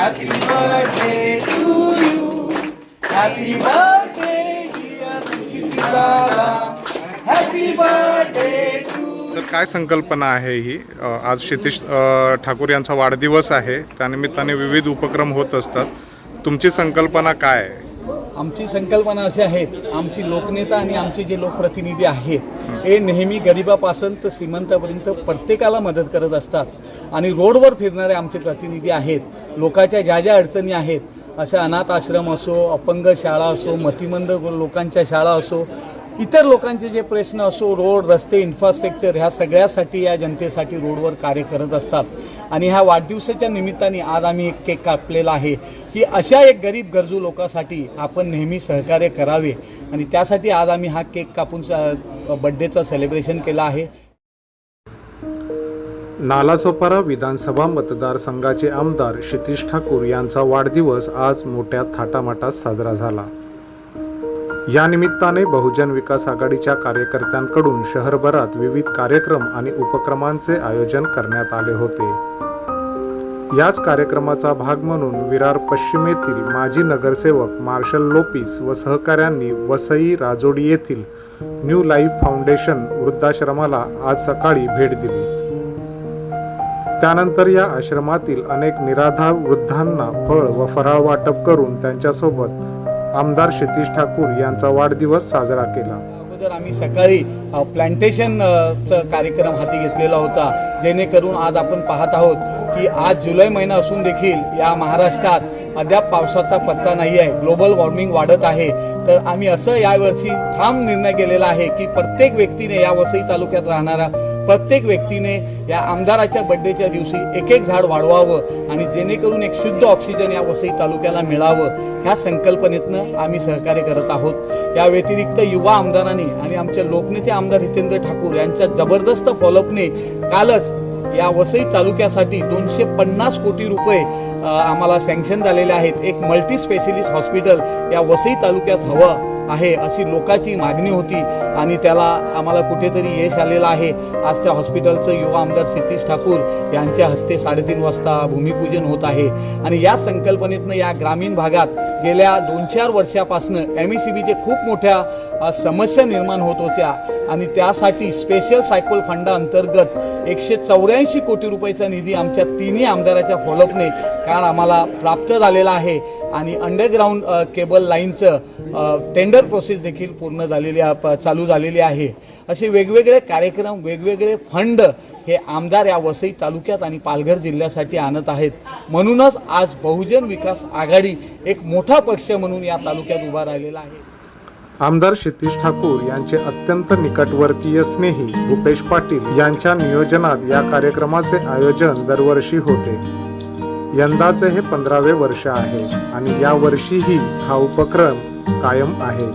Happy birthday to you. Happy birthday dear Sukhiti Dada. Happy birthday to you. तर काय संकल्पना आहे ही? आज क्षितिज ठाकूर यांचा वाढदिवस आहे, त्यानिमित्ताने विविध उपक्रम होत असतात. तुमची संकल्पना काय आहे? आमची संकल्पना अशी आहे, आमची लोकनेता आणि आमचे जे लोकप्रतिनिधी आहेत हे नेहमी गरिबापासून तर श्रीमंतापर्यंत प्रत्येकाला मदत करत असतात. आणि रोडवर फिरणारे आमचे प्रतिनिधी आहेत, लोकांच्या ज्या ज्या अडचणी आहेत, अशा अनाथ आश्रम असो, अपंग शाळा असो, मतिमंद लोकांच्या शाळा असो, इतर लोकांचे जे प्रश्न असो, रोड रस्ते इन्फ्रास्ट्रक्चर ह्या सगळ्यासाठी या जनतेसाठी रोडवर कार्य करत असतात. आणि ह्या वाढदिवसाच्या निमित्ताने आज आम्ही एक केक कापलेला आहे की अशा एक गरीब गरजू लोकांसाठी आपण नेहमी सहकार्य करावे. आणि त्यासाठी आज आम्ही हा केक कापून बड्डेचं सेलिब्रेशन केलं आहे. नालासोपारा विधानसभा मतदारसंघाचे आमदार क्षितिज ठाकूर यांचा वाढदिवस आज मोठ्या थाटामाटात साजरा झाला. या निमित्ताने बहुजन विकास आघाडीच्या कार्यकर्त्यांकडून शहरभरात विविध कार्यक्रम आणि उपक्रमांचे आयोजन करण्यात आले होते. याच कार्यक्रमाचा भाग म्हणून विरार पश्चिमेतील माजी नगरसेवक मार्शल लोपिस व सहकाऱ्यांनी वसई राजोडी येथील न्यू लाईफ फाउंडेशन वृद्धाश्रमाला आज सकाळी भेट दिली. त्यानंतर या आश्रमातील अनेक निराधार वृद्धांना फळ व फराळ वाटप करून त्यांच्यासोबत आमदार क्षितिज ठाकूर यांचा वाढदिवस साजरा केला. अगोदर आम्ही सकाळी प्लांटेशनचा कार्यक्रम हाती घेतलेला होता, जेणेकरून आज आपण पाहत आहोत की आज जुलै महिना असून देखील या महाराष्ट्रात अद्याप पावसाचा पत्ता नाही आहे. ग्लोबल वॉर्मिंग वाढत आहे. तर आम्ही असं यावर्षी ठाम निर्णय केलेला आहे की प्रत्येक व्यक्तीने, या वसई तालुक्यात राहणारा प्रत्येक व्यक्तीने या आमदाराच्या बड्डेच्या दिवशी एक एक झाड वाढवावं आणि जेणेकरून एक शुद्ध ऑक्सिजन या वसई तालुक्याला मिळावं, ह्या संकल्पनेतनं आम्ही सहकार्य करत आहोत. या व्यतिरिक्त युवा आमदारांनी आणि आमचे लोकनेते आमदार हितेंद्र ठाकूर यांच्या जबरदस्त फॉलोअपने कालच या वसई तालुक्यासाठी 250 कोटी रुपये आम्हाला सँक्शन झालेले आहेत. एक मल्टी स्पेशलिस्ट हॉस्पिटल या वसई तालुक्यात हवं आहे अशी लोकांची मागणी होती आणि त्याला आम्हाला कुठेतरी यश आलेलं आहे. आज त्या हॉस्पिटलचं युवा आमदार क्षितिज ठाकूर यांच्या हस्ते 3:30 वाजता भूमिपूजन होत आहे. आणि या संकल्पनेतनं या ग्रामीण भागात गेल्या 2-4 वर्षापासून MECBचे खूप मोठ्या समस्या निर्माण होत होत्या आणि त्यासाठी स्पेशल सायकल फंडाअंतर्गत 184 कोटी रुपयाचा निधी आमच्या तिन्ही आमदाराच्या फॉलोअपने काल आम्हाला प्राप्त झालेला आहे. आणि अंडरग्राऊंड केबल लाईनचं टेंडर प्रोसेस देखील पूर्ण झालेली चालू झालेली आहे. असे वेगवेगळे कार्यक्रम, वेगवेगळे फंड हे आमदार या वसई तालुक्यात आणि पालघर जिल्ह्यासाठी आणत आहेत. म्हणूनच आज बहुजन विकास आघाडी एक मोठा पक्ष म्हणून या तालुक्यात उभा राहिलेला आहे. आमदार क्षितिज ठाकूर यांचे अत्यंत निकटवर्तीय स्नेही भूपेश पाटील यांच्या नियोजनात या कार्यक्रमाचे आयोजन दरवर्षी होते. यंदाचे हे 15वे वर्ष आहे आणि या वर्षीही हा उपक्रम कायम आहे.